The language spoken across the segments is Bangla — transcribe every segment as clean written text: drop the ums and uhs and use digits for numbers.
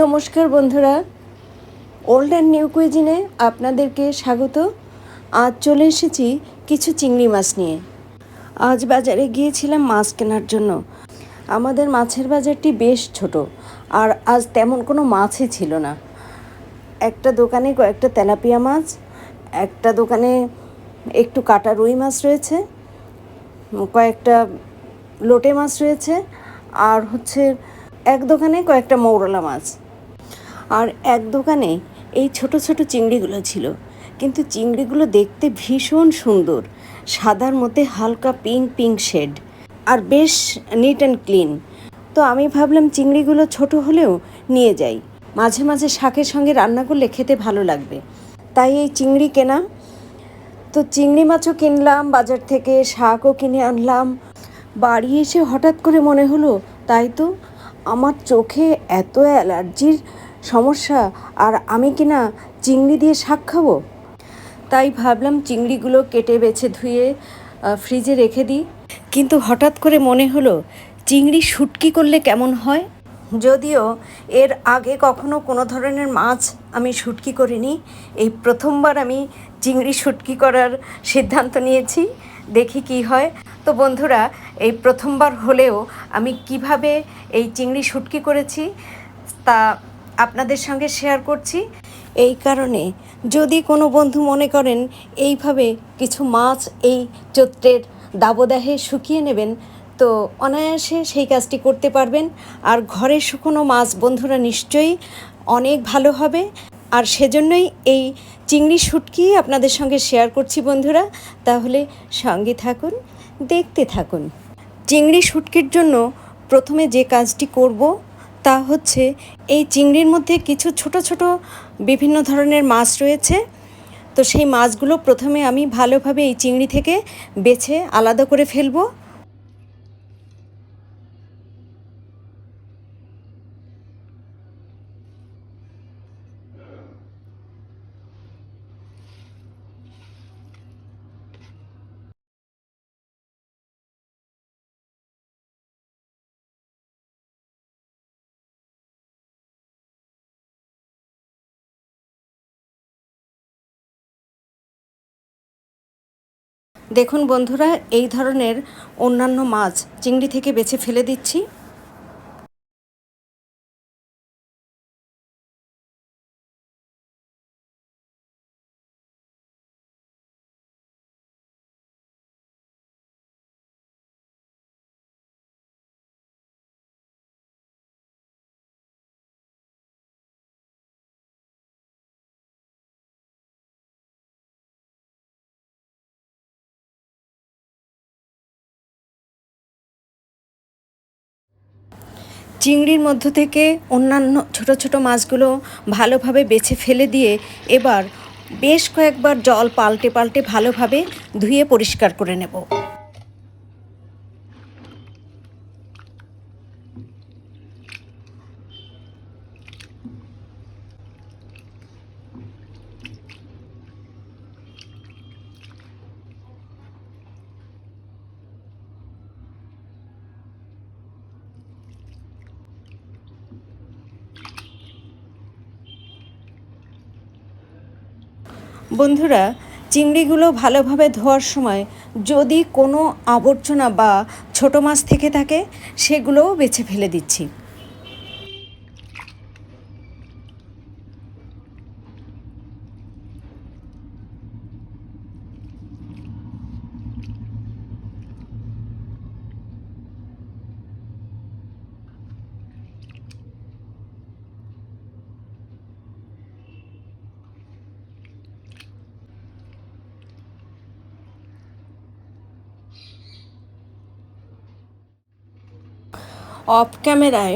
নমস্কার বন্ধুরা, ওল্ড অ্যান্ড নিউ কুইজিনে আপনাদেরকে স্বাগত। আজ চলে এসেছি কিছু চিংড়ি মাছ নিয়ে। আজ বাজারে গিয়েছিলাম মাছ কেনার জন্য। আমাদের মাছের বাজারটি বেশ ছোট, আর আজ তেমন কোনো মাছই ছিল না। একটা দোকানে কয়েকটা তেলাপিয়া মাছ, একটা দোকানে একটু কাটা রুই মাছ রয়েছে, কয়েকটা লোটে মাছ রয়েছে, আর এক দোকানে কয়েকটা মৌরলা মাছ, আর এক দোকানে এই ছোট ছোট চিংড়িগুলো ছিল। কিন্তু চিংড়িগুলো দেখতে ভীষণ সুন্দর, সাদার মধ্যে হালকা পিঙ্ক পিঙ্ক শেড, আর বেশ নিট অ্যান্ড ক্লিন। তো আমি ভাবলাম চিংড়িগুলো ছোট হলেও নিয়ে যাই, মাঝে মাঝে শাকের সঙ্গে রান্না করলে খেতে ভালো লাগবে, তাই এই চিংড়ি কেনা। তো চিংড়ি মাছও কিনলাম বাজার থেকে, শাকও কিনে আনলাম। বাড়ি এসে হঠাৎ করে মনে হলো, তাই তো আমার চোখে এত অ্যালার্জির সমস্যা, আর আমি কিনা চিংড়ি দিয়ে শাক খাবো। তাই ভাবলাম চিংড়িগুলো কেটে বেছে ধুয়ে ফ্রিজে রেখে দিই। কিন্তু হঠাৎ করে মনে হলো, চিংড়ি শুটকি করলে কেমন হয়। যদিও এর আগে কখনো কোনো ধরনের মাছ আমি শুটকি করিনি, এই প্রথমবার আমি চিংড়ি শুটকি করার সিদ্ধান্ত নিয়েছি। দেখি কি হয়। তো বন্ধুরা, এই প্রথমবার হলেও আমি কিভাবে এই চিংড়ি শুটকি করেছি তা আপনাদের সঙ্গে শেয়ার করছি। এই কারণে যদি কোনো বন্ধু মনে করেন এইভাবে কিছু মাছ এই চৈত্রের দাবদাহে শুকিয়ে নেবেন, তো অনায়াসে সেই কাজটি করতে পারবেন। আর ঘরে শুকনো মাছ বন্ধুরা নিশ্চয়ই অনেক ভালো হবে, আর সেজন্যই এই চিংড়ি শুটকি আপনাদের সঙ্গে শেয়ার করছি বন্ধুরা। তাহলে সঙ্গে থাকুন, দেখতে থাকুন। চিংড়ি শুটকির জন্য প্রথমে যে কাজটি করব তা হচ্ছে, এই চিংড়ির মধ্যে কিছু ছোট ছোট বিভিন্ন ধরনের মাছ রয়েছে। তো সেই মাছগুলো প্রথমে আমি ভালোভাবে এই চিংড়ি থেকে বেছে আলাদা করে ফেলবো। দেখুন বন্ধুরা, এই ধরনের অন্যান্য মাছ চিংড়ি থেকে বেছে ফেলে দিচ্ছি। চিংড়ির মধ্য থেকে অন্যান্য ছোট ছোট মাছগুলো ভালোভাবে বেছে ফেলে দিয়ে এবার বেশ কয়েকবার জল পাল্টে পাল্টে ভালোভাবে ধুয়ে পরিষ্কার করে নেব। বন্ধুরা, চিংড়িগুলো ভালোভাবে ধোয়ার সময় যদি কোনো আবর্জনা বা ছোট মাছ থেকে থাকে, সেগুলোও বেছে ফেলে দিচ্ছি। অফ ক্যামেরায়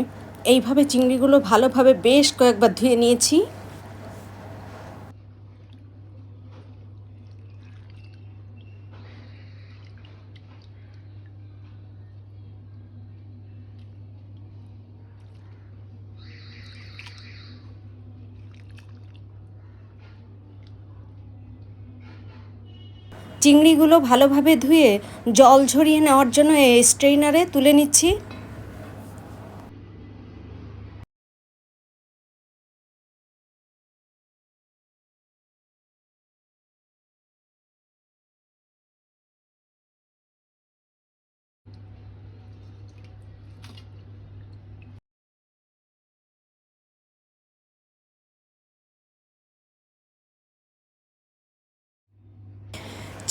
এইভাবে চিংড়িগুলো ভালোভাবে বেশ কয়েকবার ধুয়ে নিয়েছি। চিংড়িগুলো ভালোভাবে ধুয়ে জল ঝরিয়ে নেওয়ার জন্য এই স্ট্রেইনারে তুলে নিচ্ছি।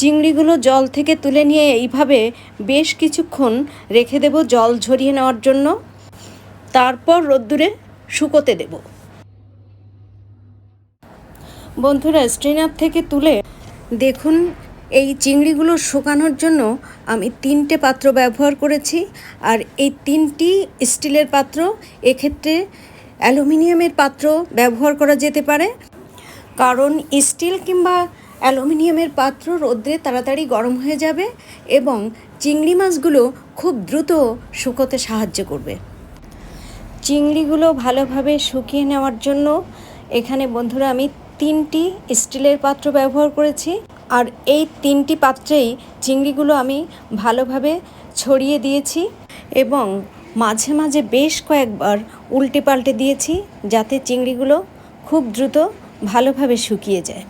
চিংড়িগুলো জল থেকে তুলে নিয়ে এইভাবে বেশ কিছুক্ষণ রেখে দেব জল ঝরিয়ে নেওয়ার জন্য। তারপর রোদ্দুরে শুকোতে দেব। বন্ধুরা, স্ট্রেনার থেকে তুলে দেখুন, এই চিংড়িগুলো শুকানোর জন্য আমি 3টে পাত্র ব্যবহার করেছি। আর এই 3টি স্টিলের পাত্র, এক্ষেত্রে অ্যালুমিনিয়ামের পাত্র ব্যবহার করা যেতে পারে, কারণ স্টিল কিংবা অ্যালুমিনিয়ামের পাত্র রোদ্রে তাড়াতাড়ি গরম হয়ে যাবে এবং চিংড়ি মাছগুলো খুব দ্রুত শুকোতে সাহায্য করবে। চিংড়িগুলো ভালোভাবে শুকিয়ে নেওয়ার জন্য এখানে বন্ধুরা আমি 3টি স্টিলের পাত্র ব্যবহার করেছি। আর এই 3টি পাত্রেই চিংড়িগুলো আমি ভালোভাবে ছড়িয়ে দিয়েছি এবং মাঝে মাঝে বেশ কয়েকবার উল্টে পাল্টে দিয়েছি, যাতে চিংড়িগুলো খুব দ্রুত ভালোভাবে শুকিয়ে যায়।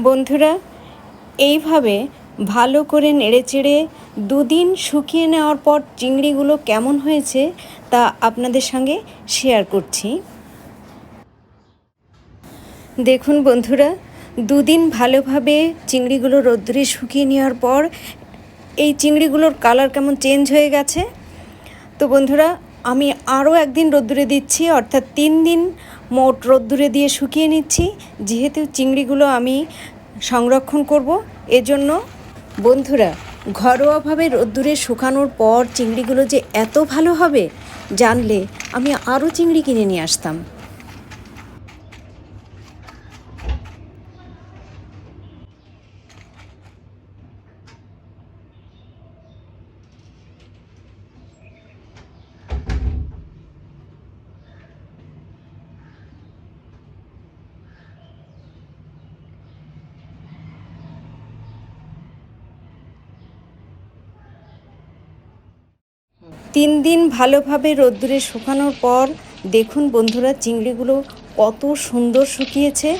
বন্ধুরা, এইভাবে ভালো করে নেড়েচেড়ে 2 দিন শুকিয়ে নেওয়ার পর চিংড়িগুলো কেমন হয়েছে তা আপনাদের সঙ্গে শেয়ার করছি। দেখুন বন্ধুরা, 2 দিন ভালোভাবে চিংড়িগুলো রোদ্দুরে শুকিয়ে নেওয়ার পর এই চিংড়িগুলোর কালার কেমন চেঞ্জ হয়ে গেছে। তো বন্ধুরা, আমি আরও একদিন রোদ্দুরে দিচ্ছি, অর্থাৎ 3 দিন মোট রোদ্দুরে দিয়ে শুকিয়ে নিচ্ছি, যেহেতু চিংড়িগুলো আমি সংরক্ষণ করব। এজন্য বন্ধুরা, ঘরোয়াভাবে রোদ্দুরে শুকানোর পর চিংড়িগুলো যে এত ভালো হবে জানলে আমি আরও চিংড়ি কিনে নিয়ে আসতাম। তিন দিন ভালোভাবে রোদ্দুরে শুকানোর পর দেখুন বন্ধুরা, চিংড়িগুলো কত সুন্দর শুকিয়েছে।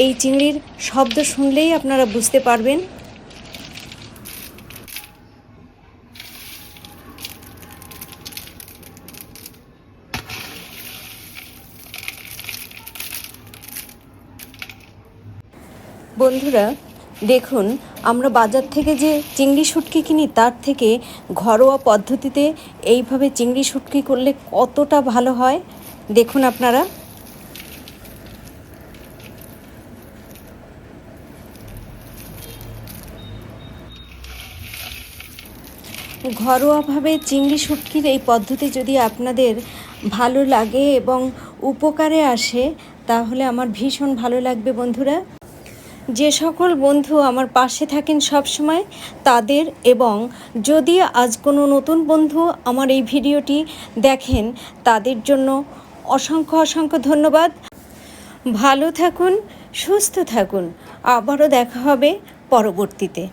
এই চিংড়ির শব্দ শুনলেই আপনারা বুঝতে পারবেন। বন্ধুরা দেখুন, আমরা বাজার থেকে যে চিংড়ি শুটকি কিনি তার থেকে ঘরোয়া পদ্ধতিতে এইভাবে চিংড়ি শুটকি করলে কতটা ভালো হয় দেখুন আপনারা। ঘরোয়াভাবে চিংড়ি শুটকির এই পদ্ধতি যদি আপনাদের ভালো লাগে এবং উপকারে আসে তাহলে আমার ভীষণ ভালো লাগবে বন্ধুরা। যে সকল বন্ধু আমার পাশে থাকেন সব সময় তাদের, এবং যদি আজ কোনো নতুন বন্ধু আমার এই ভিডিওটি দেখেন তাদের জন্য অসংখ্য অসংখ্য ধন্যবাদ। ভালো থাকুন, সুস্থ থাকুন, আবারও দেখা হবে পরবর্তীতে।